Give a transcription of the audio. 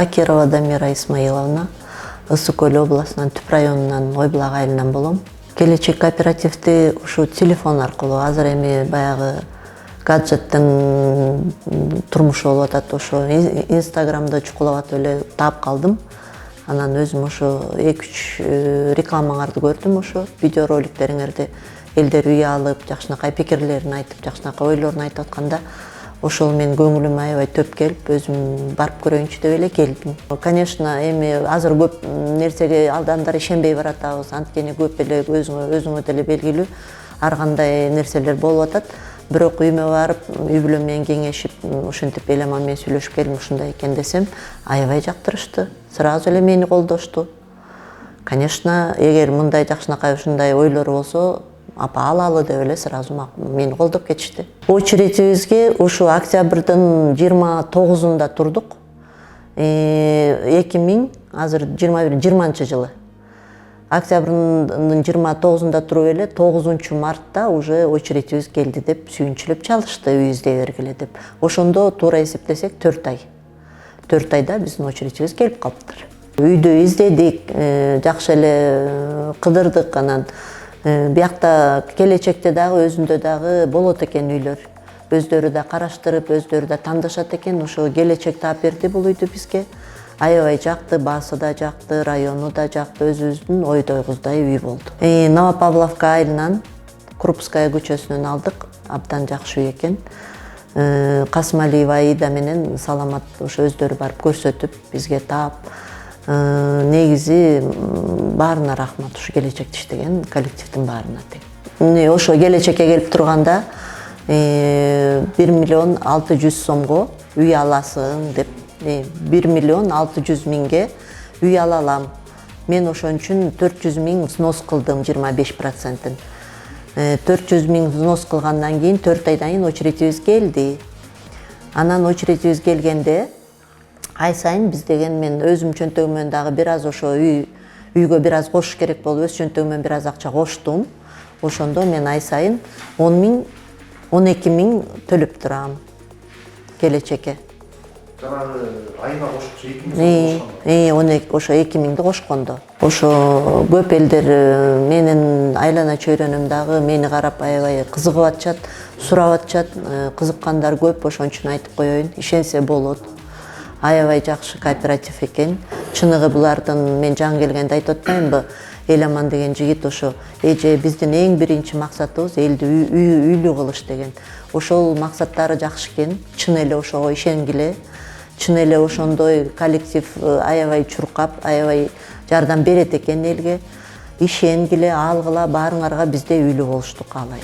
Бакирова Дамира Исмаиловна, Ысык Көл областынан Түп районунан Ойбулак айылынан болом. Келечек кооперативди ушу телефон аркылуу азыр эми баягы гаджеттин турмушу болуп атат. Ошо Инстаграмда чукулап эле таап калдым. Анан өзүм ошо 2-3 рекламаңарды көрдүм, ошо видео роликтериңерди элдер үй алып, жакшынакай пикирлерин айтып, жакшынакай ойлорун айтып атканда, ошол мен көңүлүмө аябай төп келип, өзүм барып көрөйүнчү деп эле келдим. Конечно, эми азыр көп нерсеге адамдар ишенбей баратабыз, анткени көп эле өзүңө деле белгилүү ар кандай нерселер болуп атат. Бирок үйүмө барып, үй бүлөм менен кеңешип, ушинтип эламан менен сүйлөшүп келдим, ушундай экен десем, аябай жактырышты. Сразу эле мени колдошту. Конечно, эгер мындай жакшынакай ушундай ойлору болсо, апа алалы деп эле сразу мени колдоп кетишти. Очередибизге ушу октябрдын 29-унда турдук. 2000 азыр 20 жылы. Октябрдын 29-унда туруп эле 9-мартта уже очередибиз келди деп сүйүнчүлөп чалышты, үй издей бергиле деп. Ошондо туура эсептесек 4 ай. 4 айда биздин очередибиз келип калыптыр. Үйдү издедик, жакшы эле кыдырдык, анан биякта келечекте дагы өзүндө дагы болот экен үйлөр. Өздөрү да караштырып, өздөрү да тандашат экен. Ошо келечек таап берди бул үйдү бизге. Аябай жакты, баасы да жакты, району да жакты, өзүбүздүн ойдойгуздай үй болду. Новопавловка айылынан Крупская көчөсүнөн алдык, абдан жакшы үй экен. Касмалиева Аида менен Саламат ошо өздөрү барып көрсөтүп, бизге таап, негизи баарына рахмат, ушу келечекте иштеген коллективдин баарына тең. Ошо келечекке келип турганда 1,6 миллион сомго үй аласың деп, 1,6 миллионге үй ала алам. Мен ошон үчүн 400 000 взнос кылдым, 25%. 400 000 взнос кылгандан кийин 4 айдан кийин очередибиз келди. Анан очередибиз келгенде ай сайын биз деген мен өзүм чөнтөгүмөн дагы бир аз ошо үйгө бир аз кошуш керек болуп, өз чөнтөгүмөн бир аз акча коштум. Ошондо мен ай сайын 10 000, 12 000 төлөп турам келечекке. Жанагы айга кошупчу 2 000 сом. Ошо 2 000ди кошкондо. Ошо көп элдер менин айлана чөйрөнүм дагы мени карап аябай кызыгып атышат, сурап атышат, кызыккандар көп. Ошон үчүн айтып коеюн, ишенсе болот. Аябай жакшы кооператив экен. Чыныгы булардын мен жаңы келгенде айтып атпаймынбы? Эламан деген жигит ошо эже биздин эң биринчи максатыбыз элди үйлүү кылыш деген. Ошол максаттары жакшы экен. Чын эле ошого ишенгиле. Чын эле ошондой коллектив аябай чуркап, аябай жардам берет экен элге. Ишенгиле, алгыла, баарыңарга бизде үйлүү болушту каалайм.